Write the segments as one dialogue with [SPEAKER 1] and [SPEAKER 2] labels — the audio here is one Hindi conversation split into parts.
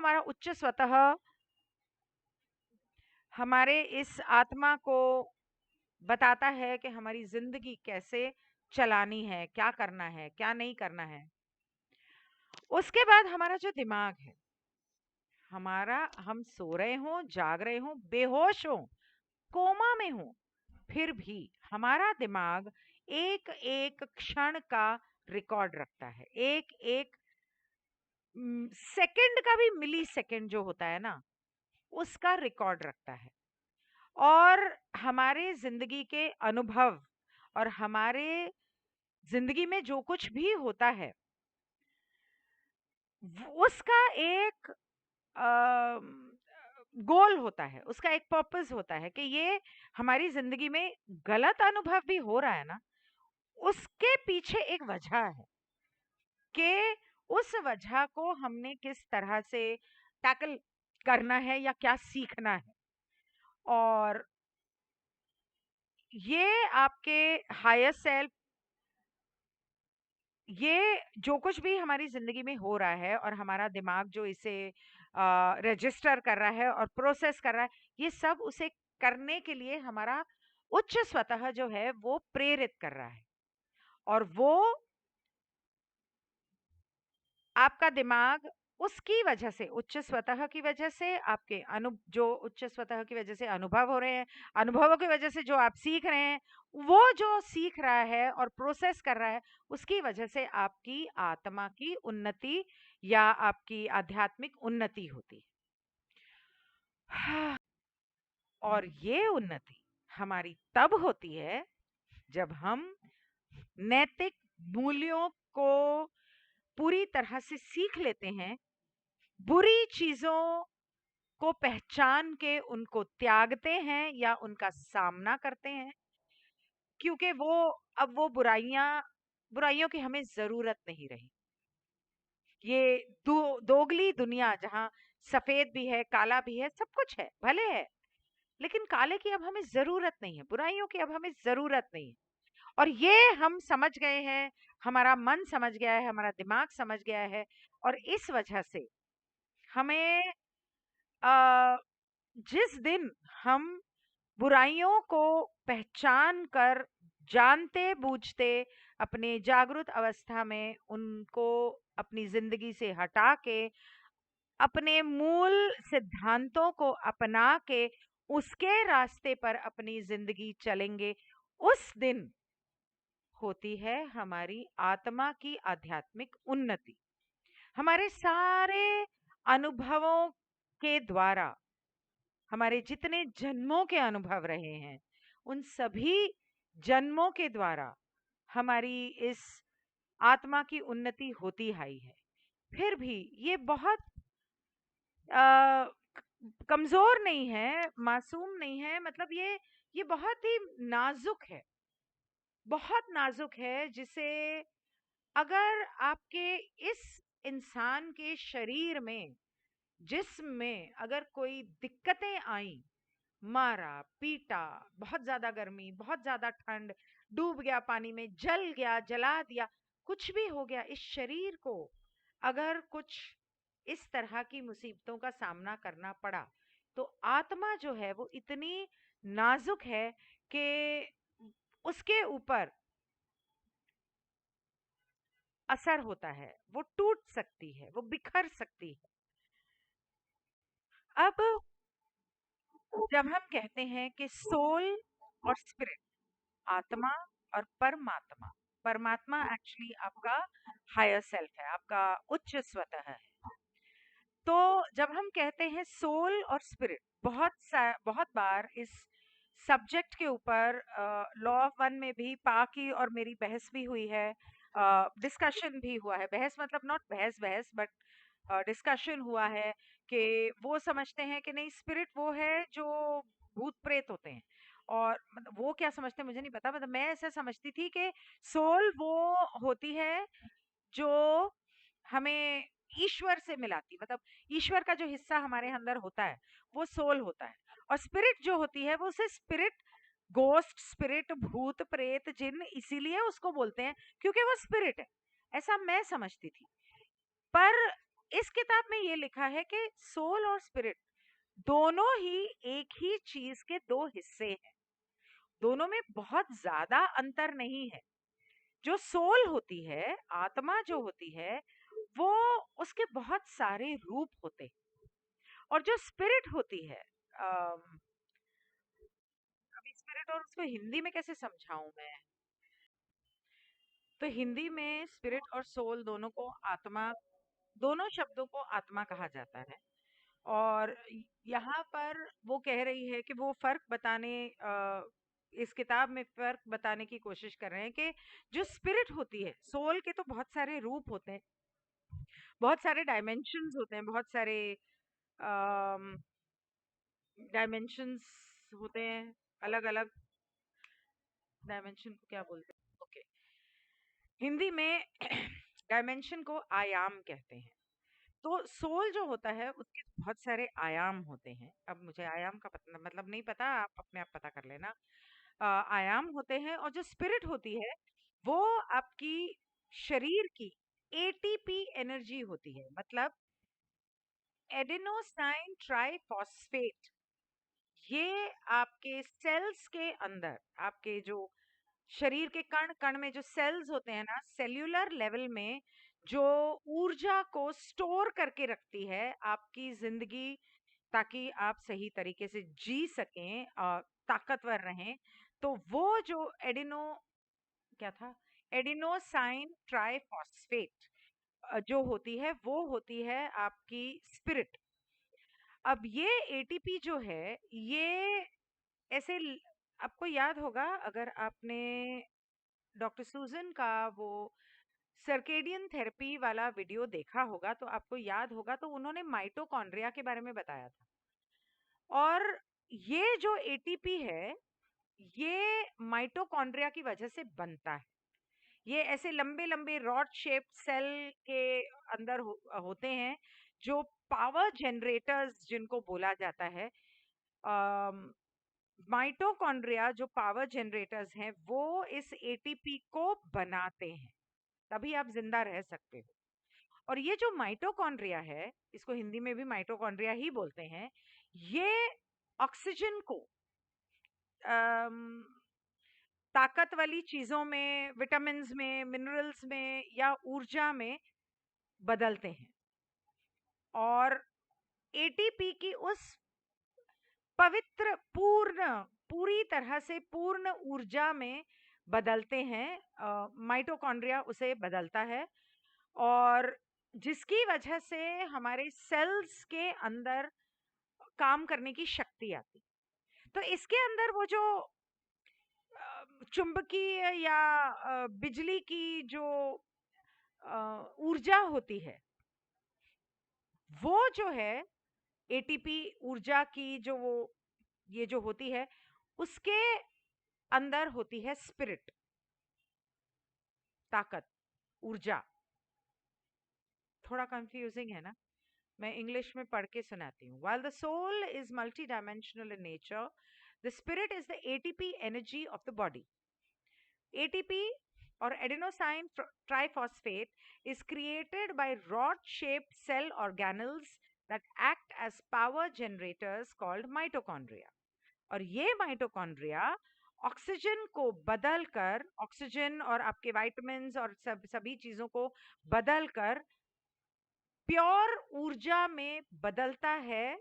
[SPEAKER 1] हमारा उच्च स्वतः हमारे इस आत्मा को बताता है कि हमारी जिंदगी कैसे चलानी है, क्या करना है, क्या नहीं करना है। उसके बाद हमारा जो दिमाग है, हमारा, हम सो रहे हों, जाग रहे हों, बेहोश हों, कोमा में हों, फिर भी हमारा दिमाग एक एक क्षण का रिकॉर्ड रखता है। एक एक सेकंड का भी, मिली सेकंड जो होता है ना, उसका रिकॉर्ड रखता है। और हमारे जिंदगी के अनुभव और हमारे जिंदगी में जो कुछ भी होता है, उसका एक गोल होता है, उसका एक पर्पस होता है कि ये हमारी जिंदगी में गलत अनुभव भी हो रहा है ना, उसके पीछे एक वजह है कि उस वजह को हमने किस तरह से टैकल करना है या क्या सीखना है। और ये आपके हायर सेल्फ, ये जो कुछ भी हमारी जिंदगी में हो रहा है और हमारा दिमाग जो इसे रजिस्टर कर रहा है और प्रोसेस कर रहा है, ये सब उसे करने के लिए हमारा उच्च स्वतः जो है वो प्रेरित कर रहा है। और वो आपका दिमाग उसकी वजह से, उच्च स्वतः की वजह से, आपके जो उच्च स्वतः की वजह से अनुभव हो रहे हैं, अनुभवों की वजह से जो आप सीख रहे हैं, वो जो सीख रहा है और प्रोसेस कर रहा है, उसकी वजह से आपकी आत्मा की उन्नति या आपकी आध्यात्मिक उन्नति होती है। और ये उन्नति हमारी तब होती है जब हम नैतिक मूल्यों को पूरी तरह से सीख लेते हैं, बुरी चीजों को पहचान के उनको त्यागते हैं या उनका सामना करते हैं, क्योंकि वो, अब वो बुराइयों की हमें जरूरत नहीं रही। ये दोगली दुनिया जहाँ सफेद भी है, काला भी है, सब कुछ है, भले है, लेकिन काले की अब हमें जरूरत नहीं है, बुराइयों की अब हमें जरूरत नहीं है। और ये हम समझ गए हैं, हमारा मन समझ गया है, हमारा दिमाग समझ गया है। और इस वजह से हमें जिस दिन हम बुराइयों को पहचान कर, जानते बूझते, अपने जागृत अवस्था में उनको अपनी जिंदगी से हटा के, अपने मूल सिद्धांतों को अपना के उसके रास्ते पर अपनी जिंदगी चलेंगे, उस दिन होती है हमारी आत्मा की आध्यात्मिक उन्नति। हमारे सारे अनुभवों के द्वारा, हमारे जितने जन्मों के अनुभव रहे हैं, उन सभी जन्मों के द्वारा हमारी इस आत्मा की उन्नति होती आई है। फिर भी ये बहुत अ, कमजोर नहीं है, मासूम नहीं है, मतलब ये बहुत ही नाजुक है, बहुत नाजुक है, जिसे अगर आपके इस इंसान के शरीर में, जिस्म में अगर कोई दिक्कतें आई, मारा पीटा, बहुत ज्यादा गर्मी, बहुत ज्यादा ठंड, डूब गया पानी में, जल गया, जला दिया, कुछ भी हो गया, इस शरीर को अगर कुछ इस तरह की मुसीबतों का सामना करना पड़ा, तो आत्मा जो है वो इतनी नाजुक है कि उसके ऊपर असर होता है, वो टूट सकती है, वो बिखर सकती है। अब जब हम कहते हैं कि सोल और स्पिरिट, आत्मा और परमात्मा, परमात्मा एक्चुअली आपका हायर सेल्फ है, आपका उच्च स्वतः है। तो जब हम कहते हैं सोल और स्पिरिट, बहुत बार इस सब्जेक्ट के ऊपर लॉ ऑफ वन में भी पा की और मेरी बहस भी हुई है, डिस्कशन भी हुआ है, बहस मतलब नॉट बहस बहस, बट डिस्कशन हुआ है कि वो समझते हैं कि नहीं, स्पिरिट वो है जो भूत प्रेत होते हैं। और मतलब वो क्या समझते हैं मुझे नहीं पता, मतलब मैं ऐसा समझती थी कि सोल वो होती है जो हमें ईश्वर से मिलाती, मतलब ईश्वर का जो हिस्सा हमारे अंदर होता है वो सोल होता है। और स्पिरिट जो होती है वो उसे स्पिरिट, गोस्ट स्पिरिट, भूत प्रेत जिन इसीलिए उसको बोलते हैं क्योंकि वो स्पिरिट है, ऐसा मैं समझती थी। पर इस किताब में ये लिखा है कि सोल और स्पिरिट दोनों ही एक ही चीज के दो हिस्से हैं, दोनों में बहुत ज्यादा अंतर नहीं है। जो सोल होती है, आत्मा जो होती है, वो उसके बहुत सारे रूप होते हैं। और जो स्पिरिट होती है, अभी स्पिरिट और उसको हिंदी में कैसे समझाऊं मैं? तो हिंदी में स्पिरिट और सोल दोनों को आत्मा, दोनों शब्दों को आत्मा कहा जाता है। और यहाँ पर वो कह रही है कि वो फर्क बताने, इस किताब में फर्क बताने की कोशिश कर रहे हैं कि जो स्पिरिट होती है, सोल के तो बहुत सारे रूप होते हैं, बहुत सारे डायमेंशंस होते हैं, बहुत सारे डायमेंशंस होते हैं, अलग अलग डायमेंशन को क्या बोलते हैं? ओके, हिंदी में डायमेंशन को आयाम कहते हैं। तो सोल जो होता है उसके बहुत सारे आयाम होते हैं। अब मुझे आयाम का पता मतलब नहीं पता, आप अपने आप पता कर लेना। आयाम होते हैं। और जो स्पिरिट होती है वो आपकी शरीर की एटीपी एनर्जी होती है, मतलब एडेनोसाइन ट्राइफॉस्फेट। ये आपके सेल्स के अंदर, आपके जो शरीर के कण कण में जो सेल्स होते हैं ना, सेल्यूलर लेवल में जो ऊर्जा को स्टोर करके रखती है आपकी जिंदगी, ताकि आप सही तरीके से जी सकें, ताकतवर रहें। तो वो जो एडिनो, क्या था, एडिनोसाइन ट्राइफॉस्फेट जो होती है वो होती है आपकी स्पिरिट। अब ये एटीपी जो है ये ऐसे आपको याद होगा, अगर आपने डॉक्टर सूजन का वो सर्केडियन थेरेपी वाला वीडियो देखा होगा तो आपको याद होगा, तो उन्होंने माइटोकॉन्ड्रिया के बारे में बताया था। और ये जो एटीपी है ये माइटोकॉन्ड्रिया की वजह से बनता है। ये ऐसे लंबे लंबे रॉड शेप सेल के अंदर होते हैं, जो पावर जनरेटर्स जिनको बोला जाता है। माइटोकॉन्ड्रिया जो पावर जनरेटर्स हैं वो इस एटीपी को बनाते हैं, तभी आप जिंदा रह सकते हो। और ये जो माइटोकॉन्ड्रिया है, इसको हिंदी में भी माइटोकॉन्ड्रिया ही बोलते हैं, ये ऑक्सीजन को ताकत वाली चीजों में, विटामिन्स में, मिनरल्स में या ऊर्जा में बदलते हैं। और एटीपी की उस पवित्र पूर्ण, पूरी तरह से पूर्ण ऊर्जा में बदलते हैं, माइटोकॉन्ड्रिया उसे बदलता है। और जिसकी वजह से हमारे सेल्स के अंदर काम करने की शक्ति आती। तो इसके अंदर वो जो चुंबकीय या बिजली की जो ऊर्जा होती है, वो जो है एटीपी ऊर्जा की जो वो ये जो होती है, उसके अंदर होती है स्पिरिट, ताकत, ऊर्जा। थोड़ा कंफ्यूजिंग है ना, मैं इंग्लिश में पढ़ के सुनाती हूँ। While the soul is multidimensional in nature, the spirit is the ATP energy of the body. ATP or adenosine triphosphate is created by rod-shaped cell organelles that act as power generators called mitochondria. और ये माइटोकॉन्ड्रिया ऑक्सीजन को बदलकर, ऑक्सीजन और आपके विटामिन्स और सभी चीजों को बदलकर प्योर ऊर्जा में बदलता है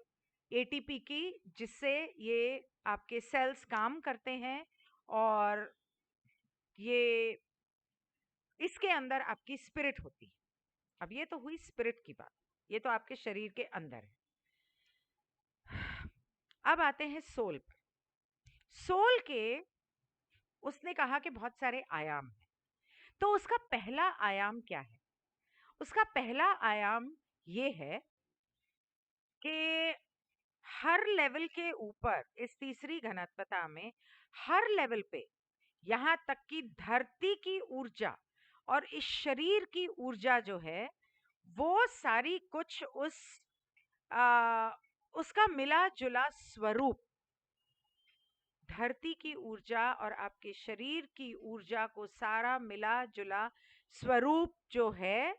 [SPEAKER 1] एटीपी की, जिससे ये आपके सेल्स काम करते हैं। और ये इसके अंदर आपकी स्पिरिट होती है। अब ये तो हुई स्पिरिट की बात, ये तो आपके शरीर के अंदर है। अब आते हैं सोल पर। सोल के उसने कहा कि बहुत सारे आयाम हैं। तो उसका पहला आयाम क्या है? उसका पहला आयाम ये है कि हर लेवल के ऊपर, इस तीसरी घनत्वता में हर लेवल पे, यहाँ तक कि धरती की ऊर्जा और इस शरीर की ऊर्जा जो है वो सारी कुछ आ, उसका मिला जुला स्वरूप, धरती की ऊर्जा और आपके शरीर की ऊर्जा को सारा मिला जुला स्वरूप जो है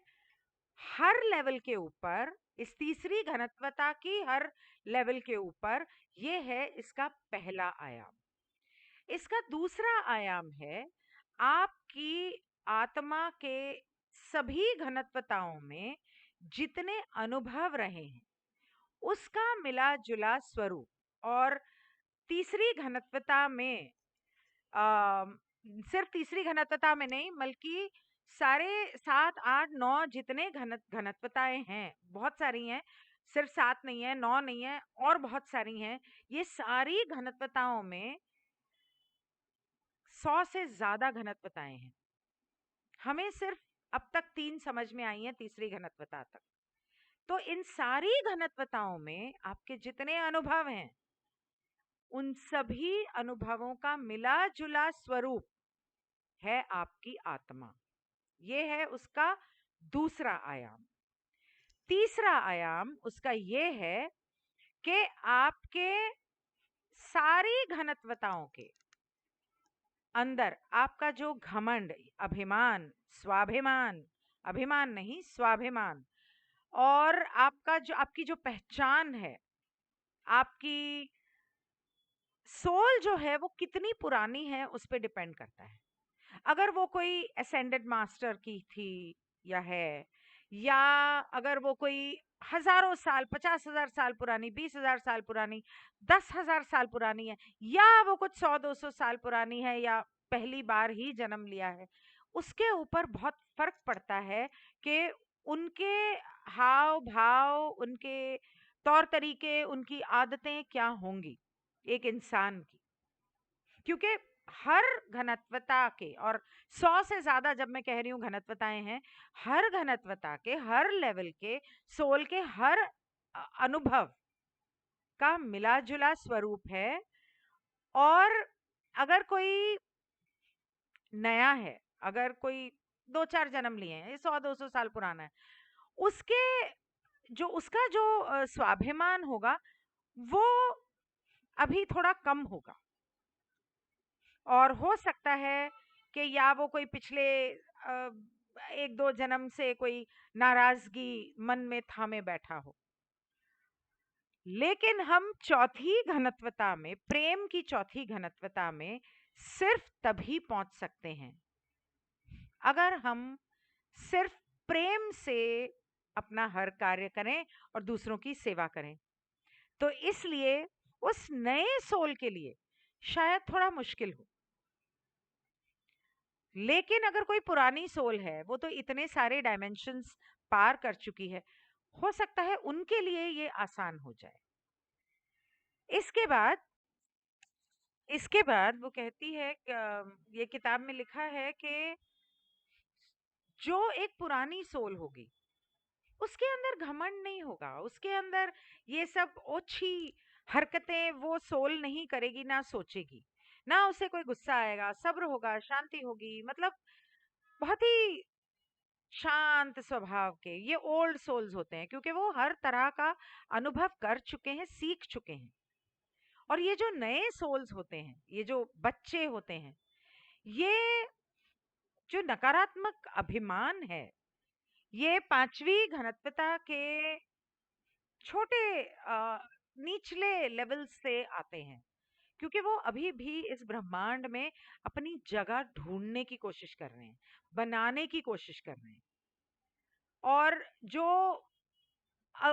[SPEAKER 1] हर लेवल के ऊपर, इस तीसरी घनत्वता की हर लेवल के ऊपर, ये है इसका पहला आयाम। इसका दूसरा आयाम है आपकी आत्मा के सभी घनत्वताओं में जितने अनुभव रहे हैं उसका मिला जुला स्वरूप। और तीसरी घनत्वता में आ, सिर्फ तीसरी घनत्वता में नहीं, बल्कि सारे 7 8 9 जितने घनत्वताएं हैं, बहुत सारी हैं, सिर्फ 7 नहीं है, 9 नहीं है, और बहुत सारी हैं। ये सारी घनत्वताओं में 100 से ज्यादा घनत्वताएं हैं। हमें सिर्फ अब तक 3 समझ में आई हैं, तीसरी घनत्वता तक। तो इन सारी घनत्वताओं में आपके जितने अनुभव हैं, उन सभी अनुभवों का मिला जुला स्वरूप है आपकी आत्मा। ये है उसका दूसरा आयाम। तीसरा आयाम उसका ये है कि आपके सारी घनत्वताओं के अंदर आपका जो घमंड, अभिमान, स्वाभिमान, अभिमान नहीं स्वाभिमान, और आपकी जो पहचान है, आपकी सोल जो है वो कितनी पुरानी है, उस पर डिपेंड करता है। अगर वो कोई असेंडेड मास्टर की थी या है, या अगर वो कोई हजारों साल, 50,000 साल पुरानी, 20,000 साल पुरानी, 10,000 साल पुरानी है, या वो कुछ 100 200 साल पुरानी है, या पहली बार ही जन्म लिया है, उसके ऊपर बहुत फर्क पड़ता है कि उनके हाव भाव, उनके तौर तरीके, उनकी आदतें क्या होंगी एक इंसान की। क्योंकि हर घनत्वता के, और 100 से ज्यादा जब मैं कह रही हूँ घनत्वताएं हैं, हर घनत्वता के, हर लेवल के सोल के हर अनुभव का मिला जुला स्वरूप है। और अगर कोई नया है, अगर कोई 2 4 जन्म लिए हैं, 100 200 साल पुराना है, उसके उसका जो स्वाभिमान होगा वो अभी थोड़ा कम होगा। और हो सकता है कि या वो कोई पिछले 1 2 जन्म से कोई नाराजगी मन में थामे बैठा हो। लेकिन हम चौथी घनत्वता में, प्रेम की चौथी घनत्वता में सिर्फ तभी पहुंच सकते हैं अगर हम सिर्फ प्रेम से अपना हर कार्य करें और दूसरों की सेवा करें। तो इसलिए उस नए सोल के लिए शायद थोड़ा मुश्किल हो। लेकिन अगर कोई पुरानी सोल है, वो तो इतने सारे डायमेंशंस पार कर चुकी है, हो सकता है उनके लिए ये आसान हो जाए। इसके बाद वो कहती है, ये किताब में लिखा है कि जो एक पुरानी सोल होगी उसके अंदर घमंड नहीं होगा, उसके अंदर ये सब ओछी हरकतें वो सोल नहीं करेगी, ना सोचेगी, ना उसे कोई गुस्सा आएगा, सब्र होगा, शांति होगी। मतलब बहुत ही शांत स्वभाव के ये ओल्ड सोल्स होते हैं, क्योंकि वो हर तरह का अनुभव कर चुके हैं, सीख चुके हैं। और ये जो नए सोल्स होते हैं, ये जो बच्चे होते हैं, ये जो नकारात्मक अभिमान है, ये पांचवी घनत्वता के छोटे निचले लेवल से आते हैं, क्योंकि वो अभी भी इस ब्रह्मांड में अपनी जगह ढूंढने की कोशिश कर रहे हैं, बनाने की कोशिश कर रहे हैं। और जो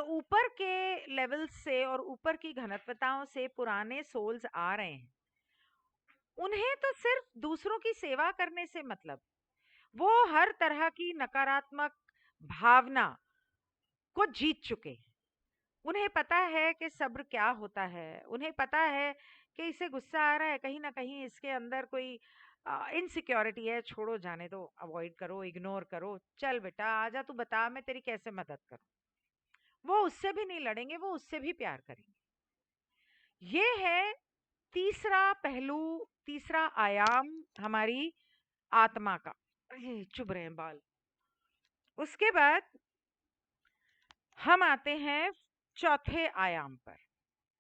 [SPEAKER 1] ऊपर के लेवल से और ऊपर की घनत्वताओं से पुराने सोल्स आ रहे हैं, उन्हें तो सिर्फ दूसरों की सेवा करने से मतलब, वो हर तरह की नकारात्मक भावना को जीत चुके हैं। उन्हें पता है कि सब्र क्या होता है, उन्हें पता है कि इसे गुस्सा आ रहा है, कहीं ना कहीं इसके अंदर कोई इनसिक्योरिटी है, छोड़ो, जाने दो, अवॉइड करो, इग्नोर करो, चल बेटा आजा, तू बता मैं तेरी कैसे मदद करूं। वो उससे भी नहीं लड़ेंगे, वो उससे भी प्यार करेंगे। ये है तीसरा पहलू, तीसरा आयाम हमारी आत्मा का। अरे चुभ रहे हैं बाल। उसके बाद हम आते हैं चौथे आयाम पर।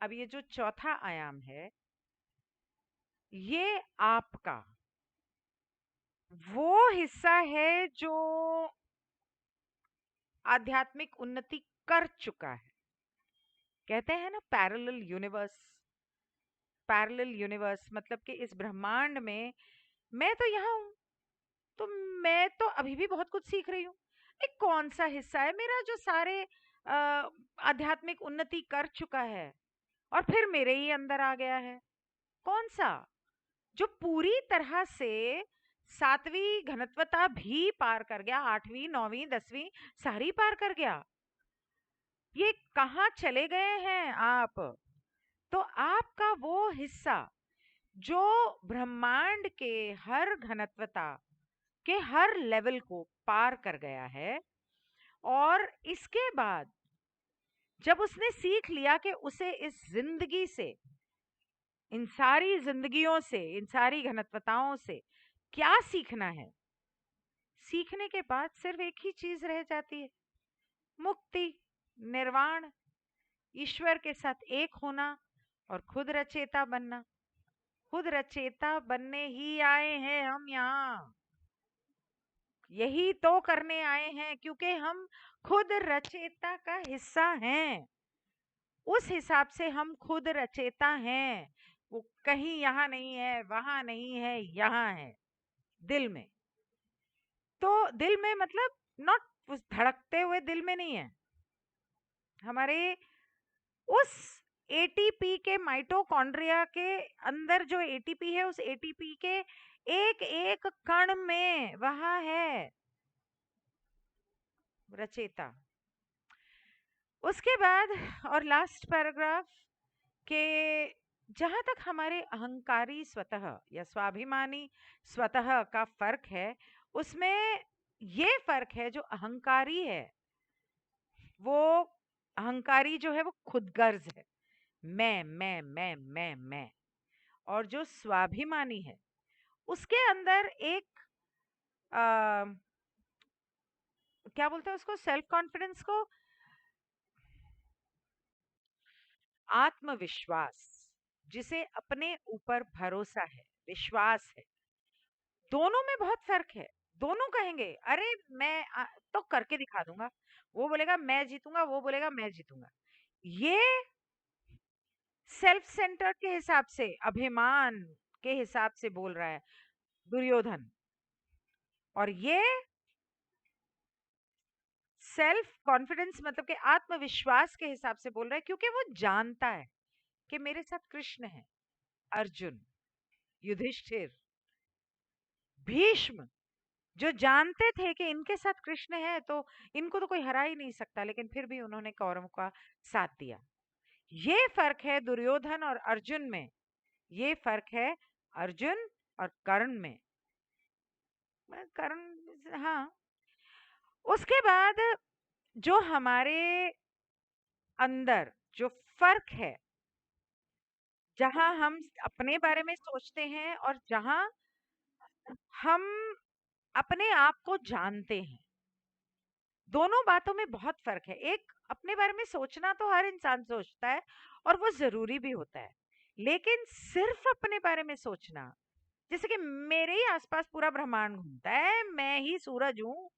[SPEAKER 1] अब ये जो चौथा आयाम है, ये आपका वो हिस्सा है जो आध्यात्मिक उन्नति कर चुका है। कहते हैं ना पैरेलल यूनिवर्स, पैरेलल यूनिवर्स मतलब कि इस ब्रह्मांड में मैं तो यहाँ हूँ, तो मैं तो अभी भी बहुत कुछ सीख रही हूँ। एक कौन सा हिस्सा है मेरा जो सारे आध्यात्मिक उन्नति कर चुका है और फिर मेरे ही अंदर आ गया है? कौन सा जो पूरी तरह से सातवीं घनत्वता भी पार कर गया, आठवीं नौवीं 10वीं सारी पार कर गया? ये कहाँ चले गए हैं आप? तो आपका वो हिस्सा जो ब्रह्मांड के हर घनत्वता के हर लेवल को पार कर गया है, और इसके बाद जब उसने सीख लिया कि उसे इस जिंदगी से, इन सारी जिंदगियों से, इन सारी घनत्वताओं से क्या सीखना है, सीखने के बाद सिर्फ एक ही चीज रह जाती है, मुक्ति, निर्वाण, ईश्वर के साथ एक होना और खुद रचेता बनना। खुद रचेता बनने ही आए हैं हम यहाँ, यही तो करने आए हैं, क्योंकि हम खुद रचेता का हिस्सा हैं। उस हिसाब से हम खुद रचेता हैं। वो कहीं यहाँ नहीं है, वहां नहीं है, यहाँ है, दिल में। तो दिल में मतलब नॉट उस धड़कते हुए दिल में नहीं है, हमारे उस एटीपी के माइटोकॉन्ड्रिया के अंदर जो एटीपी है, उस एटीपी के एक एक कण में वहां है रचेता। उसके बाद और लास्ट पैराग्राफ के, जहां तक हमारे अहंकारी स्वतः या स्वाभिमानी स्वतः का फर्क है, उसमें ये फर्क है, जो अहंकारी है वो, अहंकारी जो है वो खुदगर्ज है, मैं। और जो स्वाभिमानी है उसके अंदर एक क्या बोलते हैं उसको, सेल्फ कॉन्फिडेंस को, आत्मविश्वास, जिसे अपने ऊपर भरोसा है, विश्वास है। दोनों में बहुत फर्क है। दोनों कहेंगे अरे मैं तो करके दिखा दूंगा, वो बोलेगा मैं जीतूंगा, वो बोलेगा मैं जीतूंगा। ये सेल्फ सेंटर्ड के हिसाब से, अभिमान के हिसाब से बोल रहा है दुर्योधन, और ये सेल्फ कॉन्फिडेंस मतलब कि आत्मविश्वास के हिसाब से बोल रहा है, क्योंकि वो जानता है कि मेरे साथ कृष्ण है, अर्जुन, युधिष्ठिर, भीष्म, जो जानते थे कि इनके साथ कृष्ण है तो इनको तो कोई हरा ही नहीं सकता, लेकिन फिर भी उन्होंने कौरवों का साथ दिया। ये फर्क है दुर्योधन और अर्जुन में, ये फर्क है अर्जुन और कर्ण में। कर्ण, हाँ। उसके बाद जो हमारे अंदर जो फर्क है, जहां हम अपने बारे में सोचते हैं और जहां हम अपने आप को जानते हैं, दोनों बातों में बहुत फर्क है। एक, अपने बारे में सोचना तो हर इंसान सोचता है और वो जरूरी भी होता है, लेकिन सिर्फ अपने बारे में सोचना, जैसे कि मेरे ही आसपास पूरा ब्रह्मांड घूमता है, मैं ही सूरज हूँ,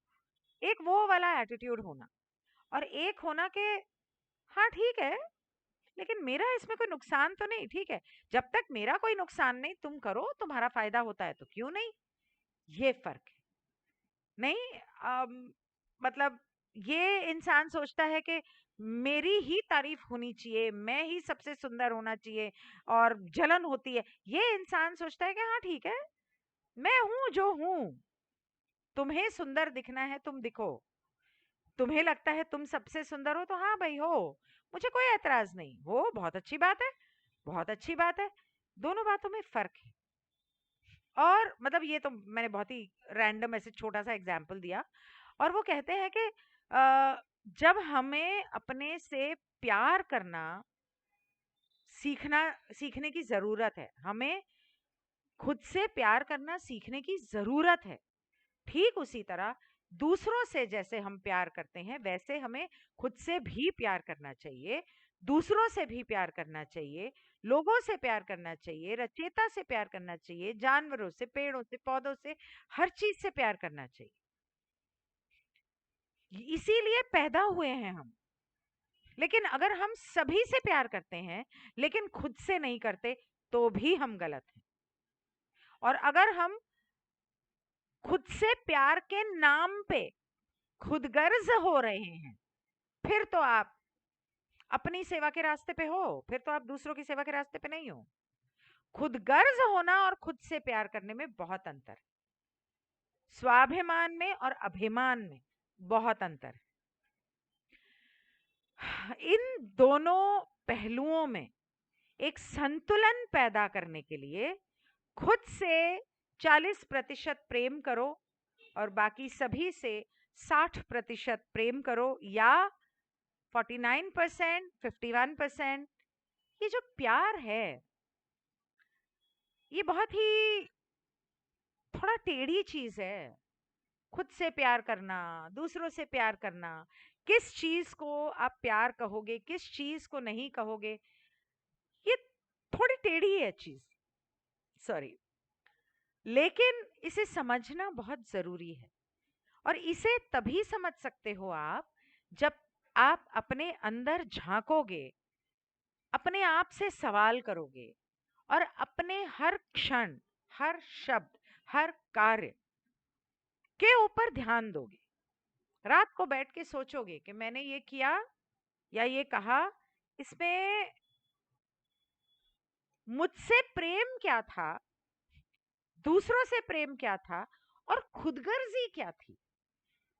[SPEAKER 1] एक वो वाला एटीट्यूड होना, और एक होना के हाँ ठीक है, लेकिन मेरा इसमें कोई नुकसान तो नहीं, ठीक है, जब तक मेरा कोई नुकसान नहीं, तुम करो, तुम्हारा फायदा होता है तो क्यों नहीं। ये फर्क है। नहीं मतलब ये इंसान सोचता है कि मेरी ही तारीफ होनी चाहिए, मैं ही सबसे सुंदर होना चाहिए, और जलन होती है। ये इंसान सोचता है कि हाँ ठीक है, मैं हूं जो हूं, तुम्हें सुंदर दिखना है तुम दिखो, तुम्हें लगता है तुम सबसे सुंदर हो तो हाँ भाई हो, मुझे कोई एतराज नहीं, हो बहुत अच्छी बात है, बहुत अच्छी बात है। दोनों बातों में फर्क है। और मतलब ये तो मैंने बहुत ही रैंडम ऐसे छोटा सा एग्जाम्पल दिया, और वो कहते हैं कि जब हमें अपने से प्यार करना सीखना, सीखने की जरूरत है, हमें खुद से प्यार करना सीखने की जरूरत है। ठीक उसी तरह दूसरों से जैसे हम प्यार करते हैं, वैसे हमें खुद से भी प्यार करना चाहिए, दूसरों से भी प्यार करना चाहिए, लोगों से प्यार करना चाहिए, रचयिता से प्यार करना चाहिए, जानवरों से, पेड़ों से, पौधों से, हर चीज से प्यार करना चाहिए। इसीलिए पैदा हुए हैं हम। लेकिन अगर हम सभी से प्यार करते हैं लेकिन खुद से नहीं करते तो भी हम गलत हैं। और अगर हम खुद से प्यार के नाम पे खुदगर्ज हो रहे हैं फिर तो आप अपनी सेवा के रास्ते पे हो, फिर तो आप दूसरों की सेवा के रास्ते पे नहीं हो। खुदगर्ज होना और खुद से प्यार करने में बहुत अंतर, स्वाभिमान में और अभिमान में बहुत अंतर। इन दोनों पहलुओं में एक संतुलन पैदा करने के लिए खुद से 40% प्रेम करो और बाकी सभी से 60% प्रेम करो, या 49%, 51%। ये जो प्यार है ये बहुत ही थोड़ा टेढ़ी चीज है। खुद से प्यार करना, दूसरों से प्यार करना, किस चीज को आप प्यार कहोगे किस चीज को नहीं कहोगे, ये थोड़ी टेढ़ी है चीज, सॉरी। लेकिन इसे समझना बहुत जरूरी है। और इसे तभी समझ सकते हो आप जब आप अपने अंदर झांकोगे, अपने आप से सवाल करोगे और अपने हर क्षण, हर शब्द, हर कार्य के ऊपर ध्यान दोगे। रात को बैठ के सोचोगे कि मैंने ये किया या ये कहा, इसमें मुझसे प्रेम क्या था, दूसरों से प्रेम क्या था और खुदगर्जी क्या थी।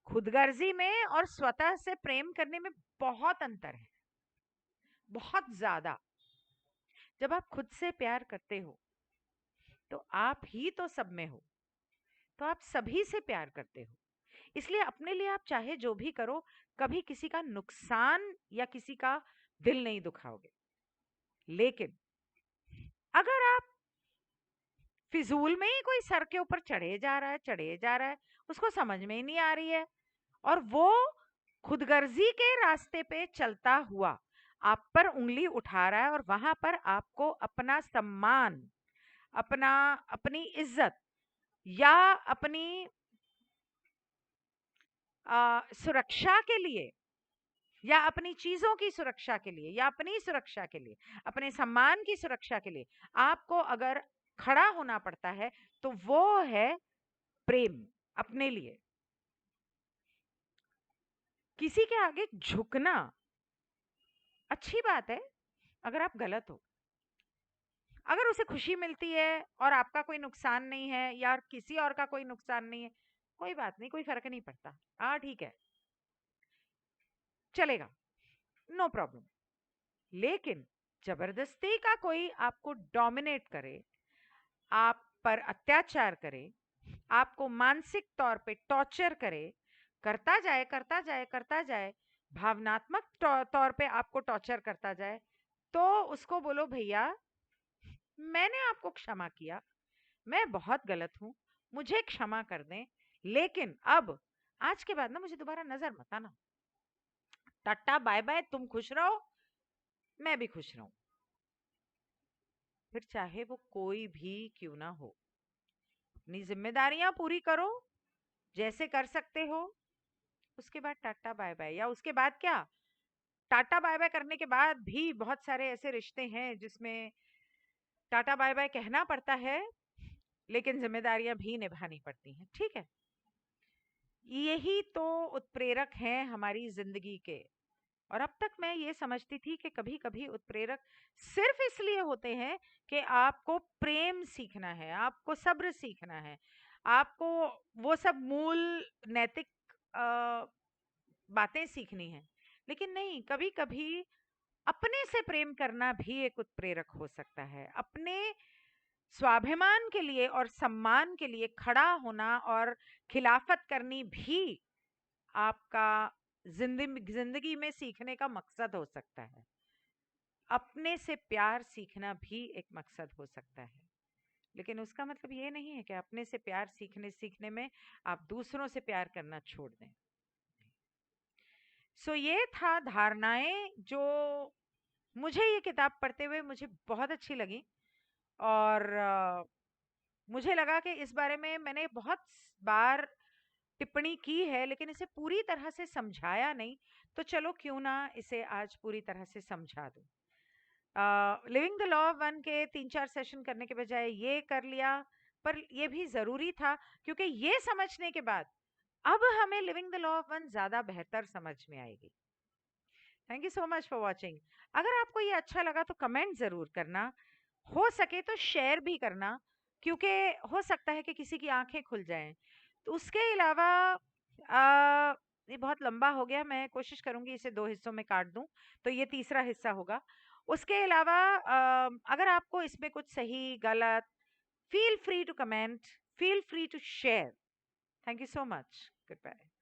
[SPEAKER 1] खुदगर्जी में और स्वतः से प्रेम करने में बहुत अंतर है, बहुत ज्यादा। जब आप खुद से प्यार करते हो तो आप ही तो सब में हो, तो आप सभी से प्यार करते हो। इसलिए अपने लिए आप चाहे जो भी करो, कभी किसी का नुकसान या किसी का दिल नहीं दुखाओगे। लेकिन अगर आप फिजूल में ही कोई सर के ऊपर चढ़े जा रहा है, उसको समझ में ही नहीं आ रही है और वो खुदगर्जी के रास्ते पे चलता हुआ आप पर उंगली उठा रहा है और वहां पर आपको अपना सम्मान, अपना अपनी इज्जत या अपनी सुरक्षा के लिए या अपनी चीजों की सुरक्षा के लिए या अपनी सुरक्षा के लिए, अपने सम्मान की सुरक्षा के लिए आपको अगर खड़ा होना पड़ता है तो वो है प्रेम अपने लिए। किसी के आगे झुकना अच्छी बात है अगर आप गलत हो, अगर उसे खुशी मिलती है और आपका कोई नुकसान नहीं है या किसी और का कोई नुकसान नहीं है, कोई बात नहीं, कोई फर्क नहीं पड़ता। हाँ ठीक है, चलेगा, नो प्रॉब्लम। लेकिन जबरदस्ती का कोई आपको डोमिनेट करे, आप पर अत्याचार करे, आपको मानसिक तौर पे टॉर्चर करे, करता जाए करता जाए करता जाए, भावनात्मक तौर पे आपको टॉर्चर करता जाए, तो उसको बोलो भैया मैंने आपको क्षमा किया, मैं बहुत गलत हूं, मुझे क्षमा कर दें, लेकिन अब आज के बाद ना मुझे दोबारा नजर मत आना। टाटा बाय बाय, तुम खुश रहो, मैं भी खुश रहूं। फिर चाहे वो कोई भी क्यों ना हो, अपनी जिम्मेदारियां पूरी करो जैसे कर सकते हो। उसके बाद टाटा बाय बाय, या उसके बाद क्या, टाटा बाय बाय करने के बाद भी बहुत सारे ऐसे रिश्ते हैं जिसमें टाटा बाय बाय कहना पड़ता है लेकिन जिम्मेदारियां भी निभानी पड़ती हैं। ठीक है, यही तो उत्प्रेरक हैं हमारी जिंदगी के। और अब तक मैं ये समझती थी कि कभी कभी उत्प्रेरक सिर्फ इसलिए होते हैं कि आपको प्रेम सीखना है, आपको सब्र सीखना है, आपको वो सब मूल नैतिक बातें सीखनी है। लेकिन नहीं, कभी कभी अपने से प्रेम करना भी एक उत्प्रेरक हो सकता है। अपने स्वाभिमान के लिए और सम्मान के लिए खड़ा होना और खिलाफत करनी भी आपका जिंदगी में सीखने का मकसद हो सकता है। अपने से प्यार सीखना भी एक मकसद हो सकता है। लेकिन उसका मतलब ये नहीं है कि अपने से प्यार सीखने सीखने में आप दूसरों से प्यार करना छोड़ दें। सो ये था धारणाएं जो मुझे ये किताब पढ़ते हुए मुझे बहुत अच्छी लगी। और मुझे लगा कि इस बारे में मैंने बहुत बार टिप्पणी की है लेकिन इसे पूरी तरह से समझाया नहीं, तो चलो क्यों ना इसे आज पूरी तरह से समझा दूं। Living the law of one के 3-4 सेशन करने के बजाय ये कर लिया, पर ये भी जरूरी था क्योंकि ये समझने के बाद अब हमें living the law of one ज्यादा बेहतर समझ में आएगी। Thank you so much for watching. अगर आपको ये अच्छा लगा तो कमेंट जरूर करना, हो सके तो शेयर भी करना, क्योंकि हो सकता है कि किसी की आंखें खुल जाएं। तो उसके अलावा ये बहुत लंबा हो गया, मैं कोशिश करूंगी इसे 2 हिस्सों में काट दूं, तो ये तीसरा हिस्सा होगा। उसके अलावा अगर आपको इसमें कुछ सही गलत, feel free to comment, feel free to share. Thank you so much. Good bye.